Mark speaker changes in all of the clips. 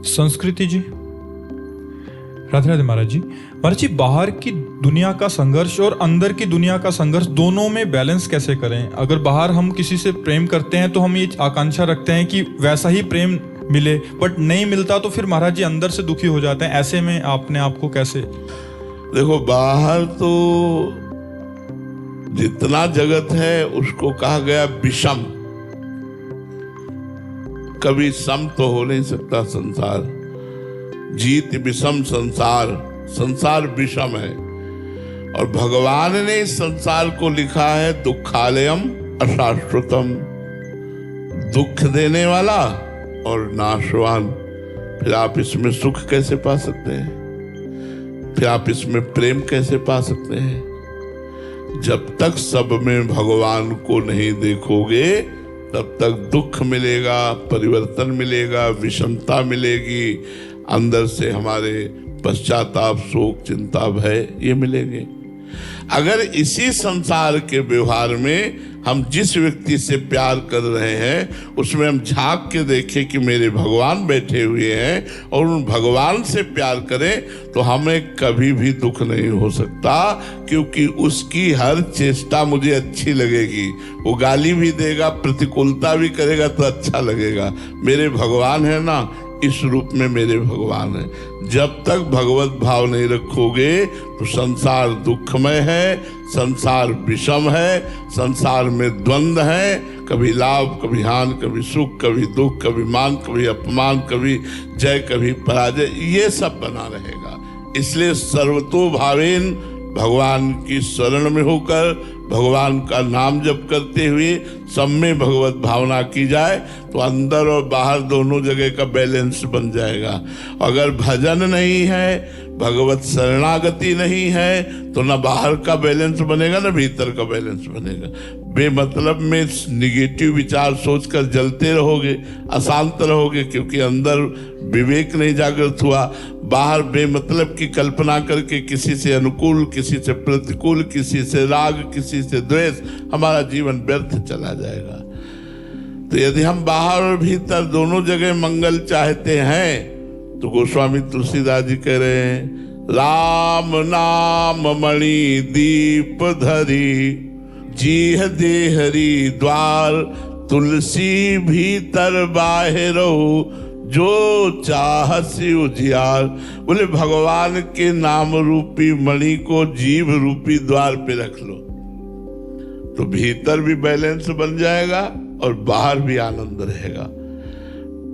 Speaker 1: संस्कृति जी। राधे राधे महाराज जी। महाराज जी, बाहर की दुनिया का संघर्ष और अंदर की दुनिया का संघर्ष दोनों में बैलेंस कैसे करें? अगर बाहर हम किसी से प्रेम करते हैं तो हम ये आकांक्षा रखते हैं कि वैसा ही प्रेम मिले, बट नहीं मिलता तो फिर महाराज जी अंदर से दुखी हो जाते हैं। ऐसे में आपने आपको कैसे?
Speaker 2: देखो, बाहर तो जितना जगत है उसको कहा गया विषम। कभी सम तो हो नहीं सकता संसार। जीत विषम संसार, संसार विषम है। और भगवान ने इस संसार को लिखा है दुखालयम अशाश्वतम, दुख देने वाला और नाशवान। फिर आप इसमें सुख कैसे पा सकते हैं? फिर आप इसमें प्रेम कैसे पा सकते हैं? जब तक सब में भगवान को नहीं देखोगे तब तक दुख मिलेगा, परिवर्तन मिलेगा, विषमता मिलेगी, अंदर से हमारे पश्चाताप, शोक, चिंता, भय ये मिलेंगे। अगर इसी संसार के व्यवहार में हम जिस व्यक्ति से प्यार कर रहे हैं उसमें हम झांक के देखें कि मेरे भगवान बैठे हुए हैं और उन भगवान से प्यार करें तो हमें कभी भी दुख नहीं हो सकता, क्योंकि उसकी हर चेष्टा मुझे अच्छी लगेगी। वो गाली भी देगा, प्रतिकूलता भी करेगा तो अच्छा लगेगा। मेरे भगवान है ना, इस रूप में मेरे भगवान है। जब तक भगवत भाव नहीं रखोगे तो संसार दुखमय है, संसार विषम है, संसार में द्वंद्व है। कभी लाभ, कभी हानि, कभी सुख, कभी दुख, कभी मान, कभी अपमान, कभी जय, कभी पराजय, ये सब बना रहेगा। इसलिए सर्वतो भावेन भगवान की शरण में होकर भगवान का नाम जप करते हुए सब में भगवत भावना की जाए तो अंदर और बाहर दोनों जगह का बैलेंस बन जाएगा। अगर भजन नहीं है, भगवत शरणागति नहीं है तो ना बाहर का बैलेंस बनेगा ना भीतर का बैलेंस बनेगा। बेमतलब में निगेटिव विचार सोचकर जलते रहोगे, अशांत रहोगे, क्योंकि अंदर विवेक नहीं जागृत हुआ। बाहर बेमतलब की कल्पना करके किसी से अनुकूल, किसी से प्रतिकूल, किसी से राग, किसी से द्वेष, हमारा जीवन व्यर्थ चला जाएगा। तो यदि हम बाहर और भीतर दोनों जगह मंगल चाहते हैं तो गोस्वामी तुलसीदास जी कह रहे हैं, राम नाम मणि दीप धरी, जीह देहरी द्वार, तुलसी भीतर बाहरो, जो चाहसी उजियार। बोले भगवान के नाम रूपी मणि को जीभ रूपी द्वार पे रख लो तो भीतर भी बैलेंस बन जाएगा और बाहर भी आनंद रहेगा।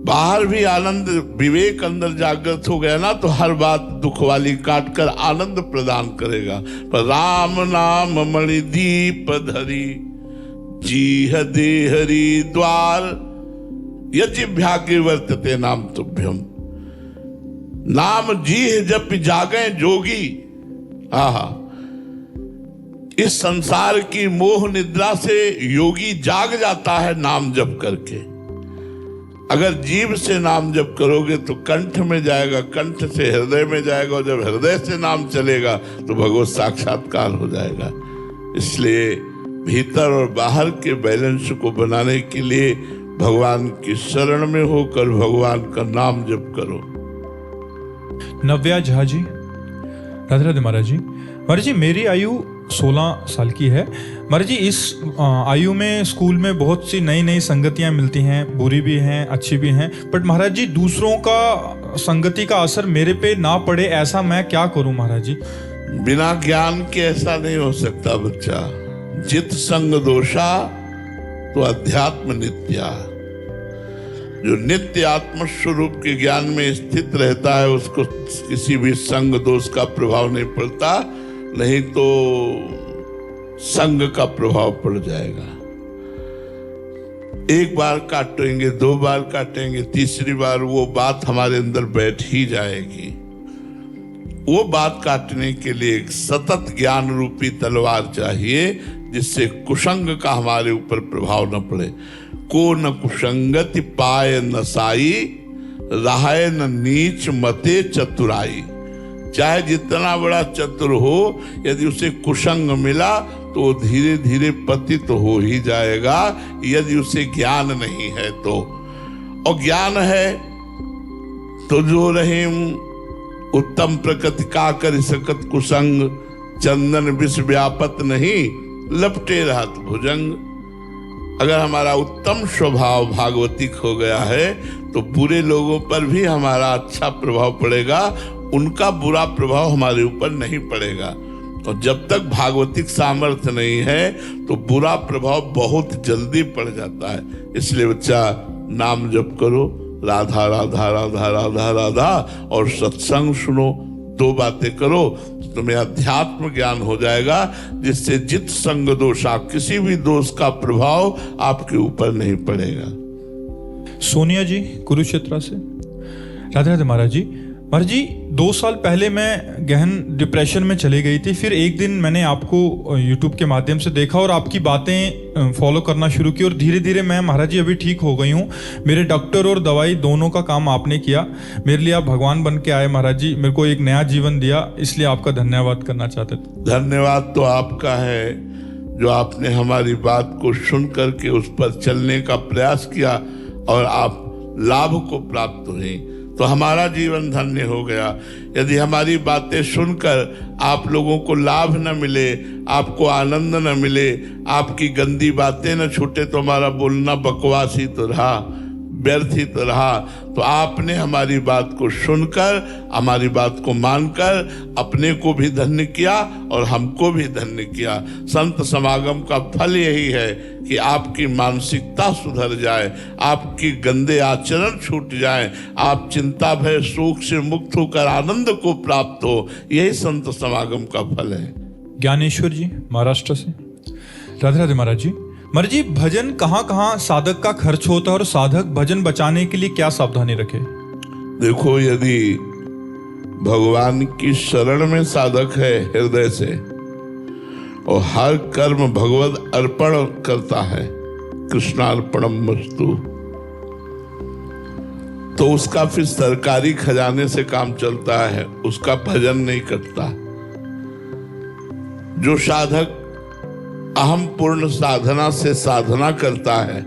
Speaker 2: बाहर भी आनंद, विवेक अंदर जागृत हो गया ना तो हर बात दुख वाली काट कर आनंद प्रदान करेगा। पर राम नाम मणि दीप धरी, जीह देहरी द्वार, यजिभ्यागे वर्तते नाम तुभ्यम। नाम जीह जप जागे जोगी। आहा, इस संसार की मोह निद्रा से योगी जाग जाता है नाम जप करके। अगर जीभ से नाम जप करोगे तो कंठ में जाएगा, कंठ से हृदय में जाएगा, और जब हृदय से नाम चलेगा तो भगवत साक्षात्कार हो जाएगा। इसलिए भीतर और बाहर के बैलेंस को बनाने के लिए भगवान की शरण में होकर भगवान का नाम जप करो।
Speaker 1: नव्या झा जी। राधे राधे महाराज जी। महाराज जी, मेरी आयु 16 साल की है। महाराज जी, इस आयु में स्कूल में बहुत सी नई नई संगतियां मिलती हैं, बुरी भी हैं, अच्छी भी हैं, बट महाराज जी दूसरों का संगति का असर मेरे पे ना पड़े, ऐसा मैं क्या करूं महाराज जी?
Speaker 2: बिना ज्ञान के ऐसा नहीं हो सकता बच्चा। जित संग दोषा तो अध्यात्म नित्या। जो नित्य आत्म स्वरूप के ज्ञान में स्थित रहता है उसको किसी भी संग दोष का प्रभाव नहीं पड़ता, नहीं तो संग का प्रभाव पड़ जाएगा। एक बार काटेंगे, 2 बार काटेंगे, तीसरी बार वो बात हमारे अंदर बैठ ही जाएगी। वो बात काटने के लिए एक सतत ज्ञान रूपी तलवार चाहिए जिससे कुसंग का हमारे ऊपर प्रभाव न पड़े। को न कुसंगति पाए न साई, रहाय न नीच मते चतुराई। चाहे जितना बड़ा चतुर हो, यदि उसे कुसंग मिला तो धीरे धीरे पतित तो हो ही जाएगा, यदि उसे ज्ञान नहीं है तो। और ज्ञान है तो जो रहीम उत्तम प्रकृति का कर सकत कुसंग, चंदन विष व्यापत नहीं लपटे रहत भुजंग। अगर हमारा उत्तम स्वभाव भागवतिक हो गया है तो बुरे लोगों पर भी हमारा अच्छा प्रभाव पड़ेगा, उनका बुरा प्रभाव हमारे ऊपर नहीं पड़ेगा। और जब तक भागवतिक सामर्थ्य नहीं है तो बुरा प्रभाव बहुत जल्दी पड़ जाता है। इसलिए बच्चा नाम जप करो, राधा राधा राधा राधा राधा, और सत्संग सुनो। दो बातें करो तो तुम्हें अध्यात्म ज्ञान हो जाएगा, जिससे जित संग दोषा, किसी भी दोष का प्रभाव आपके ऊपर नहीं पड़ेगा।
Speaker 1: सोनिया जी कुरुक्षेत्र से, राधे राधे महाराज जी। महाराज जी 2 साल पहले मैं गहन डिप्रेशन में चली गई थी, फिर एक दिन मैंने आपको यूट्यूब के माध्यम से देखा और आपकी बातें फॉलो करना शुरू की, और धीरे धीरे मैं महाराज जी अभी ठीक हो गई हूँ। मेरे डॉक्टर और दवाई दोनों का काम आपने किया, मेरे लिए आप भगवान बन के आए महाराज जी, मेरे को एक नया जीवन दिया, इसलिए आपका धन्यवाद करना चाहते थे।
Speaker 2: धन्यवाद तो आपका है जो आपने हमारी बात को सुन करके उस पर चलने का प्रयास किया और आप लाभ को प्राप्त हुए, तो हमारा जीवन धन्य हो गया। यदि हमारी बातें सुनकर आप लोगों को लाभ न मिले, आपको आनंद न मिले, आपकी गंदी बातें न छूटे, तो हमारा बोलना बकवास ही तो रहा, व्यर्थ ही तो रहा। तो आपने हमारी बात को सुनकर, हमारी बात को मानकर अपने को भी धन्य किया और हमको भी धन्य किया। संत समागम का फल यही है कि आपकी मानसिकता सुधर जाए, आपकी गंदे आचरण छूट जाए, आप चिंता भय शोक से मुक्त होकर आनंद को प्राप्त हो, यही संत समागम का फल है।
Speaker 1: ज्ञानेश्वर जी महाराष्ट्र से, राधे राधे महाराज जी। महाराज जी भजन कहाँ कहाँ साधक का खर्च होता है और साधक भजन बचाने के लिए क्या सावधानी रखे?
Speaker 2: देखो, यदि भगवान की शरण में साधक है हृदय से और हर कर्म भगवत अर्पण करता है, कृष्णार्पणम मस्तु, तो उसका फिर सरकारी खजाने से काम चलता है, उसका भजन नहीं करता। जो साधक अहम पूर्ण साधना से साधना करता है,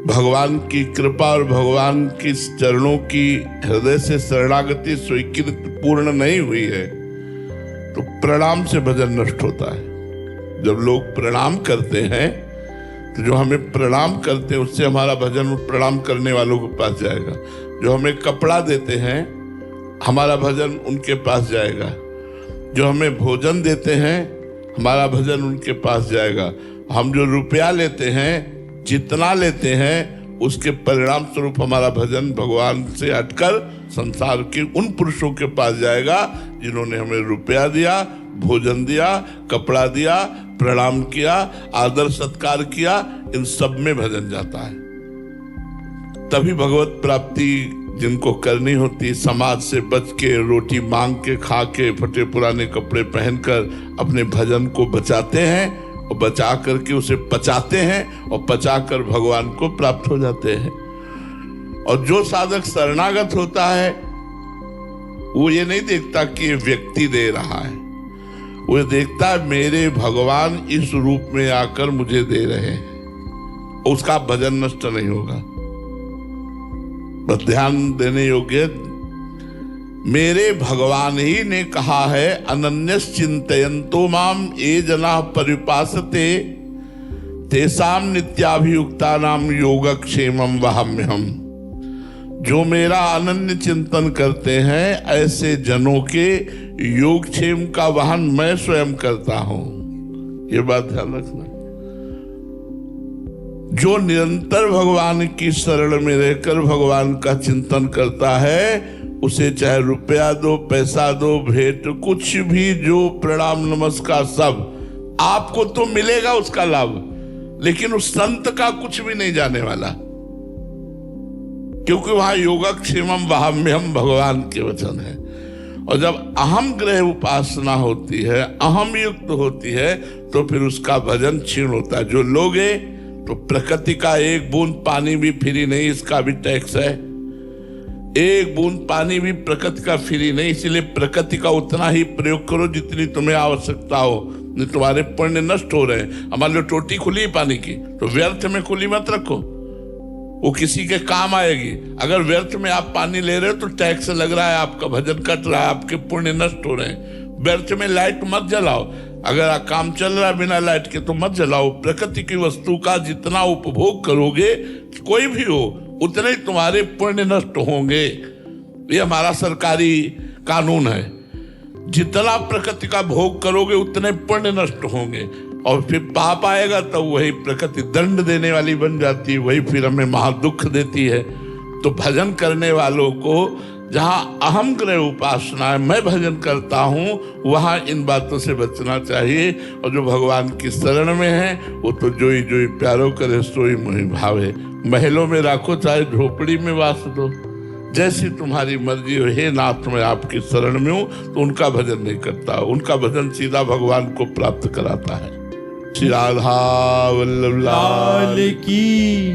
Speaker 2: भगवान की कृपा और भगवान की चरणों की हृदय से शरणागति स्वीकृत पूर्ण नहीं हुई है, तो प्रणाम से भजन नष्ट होता है। जब लोग प्रणाम करते हैं तो जो हमें प्रणाम करते हैं उससे हमारा भजन प्रणाम करने वालों के पास जाएगा। जो हमें कपड़ा देते हैं हमारा भजन उनके पास जाएगा। जो हमें भोजन देते हैं हमारा भजन उनके पास जाएगा। हम जो रुपया लेते हैं, जितना लेते हैं, उसके परिणाम स्वरूप हमारा भजन भगवान से हटकर संसार के उन पुरुषों के पास जाएगा जिन्होंने हमें रुपया दिया, भोजन दिया, कपड़ा दिया, प्रणाम किया, आदर सत्कार किया, इन सब में भजन जाता है। तभी भगवत प्राप्ति जिनको करनी होती, समाज से बच के, रोटी मांग के, खा के, फटे पुराने कपड़े पहनकर अपने भजन को बचाते हैं और बचा करके उसे पचाते हैं और पचाकर भगवान को प्राप्त हो जाते हैं। और जो साधक शरणागत होता है वो ये नहीं देखता कि ये व्यक्ति दे रहा है, वो देखता है मेरे भगवान इस रूप में आकर मुझे दे रहे हैं, उसका भजन नष्ट नहीं होगा। बस ध्यान देने योग्य, मेरे भगवान ही ने कहा है अनन्यस चिंतयन्तो माम ये जना परिपासते तेसाम नित्याभियुक्ता नाम योगक्षेमम वहाम्यहम। जो मेरा अनन्य चिंतन करते हैं ऐसे जनों के योगक्षेम का वहन मैं स्वयं करता हूं। ये बात ध्यान रखना। जो निरंतर भगवान की शरण में रहकर भगवान का चिंतन करता है, उसे चाहे रुपया दो, पैसा दो, भेंट, कुछ भी, जो प्रणाम नमस्कार सब आपको तो मिलेगा उसका लाभ, लेकिन उस संत का कुछ भी नहीं जाने वाला, क्योंकि वहां योगक्षेमम वहाम्यहम भगवान के वचन है। और जब अहम ग्रह उपासना होती है, अहम युक्त होती है, तो फिर उसका भजन क्षीण होता है। जो लोगे तो प्रकृति का एक बूंद पानी भी फ्री नहीं, इसका भी टैक्स है। एक बूंद पानी भी प्रकृति का फ्री नहीं, इसलिए प्रकृति का उतना ही प्रयोग करो जितनी तुम्हें आवश्यकता हो, नहीं तुम्हारे पुण्य नष्ट हो रहे हैं। हमारे लिए टोटी खुली पानी की, तो व्यर्थ में खुली मत रखो। वो किसी के काम आएगी। अगर व्यर्थ में आप पानी ले रहे हो तो टैक्स लग रहा है, आपका भजन कट रहा है, आपके पुण्य नष्ट हो रहे हैं। व्यर्थ में लाइट मत जलाओ। अगर काम चल रहा है बिना लाइट के तो मत जलाओ। प्रकृति की वस्तु का जितना उपभोग करोगे, कोई भी हो, उतने ही तुम्हारे पुण्य नष्ट होंगे। ये हमारा सरकारी कानून है। जितना प्रकृति का भोग करोगे उतने पुण्य नष्ट होंगे, और फिर पाप आएगा तो वही प्रकृति दंड देने वाली बन जाती है, वही फिर हमें महादुख देती है। तो भजन करने वालों को जहाँ अहम ग्रह उपासना है, मैं भजन करता हूँ, वहाँ इन बातों से बचना चाहिए। और जो भगवान की शरण में है वो तो जोई जोई प्यारो करे सोई मोहि भावे। महलों में राखो चाहे झोपड़ी में वास दो, जैसी तुम्हारी मर्जी हो। हे नाथ, मैं आपकी शरण में हूँ। तो उनका भजन नहीं करता, उनका भजन सीधा भगवान को प्राप्त कराता है। श्री राधा वल्लभ लाल
Speaker 1: की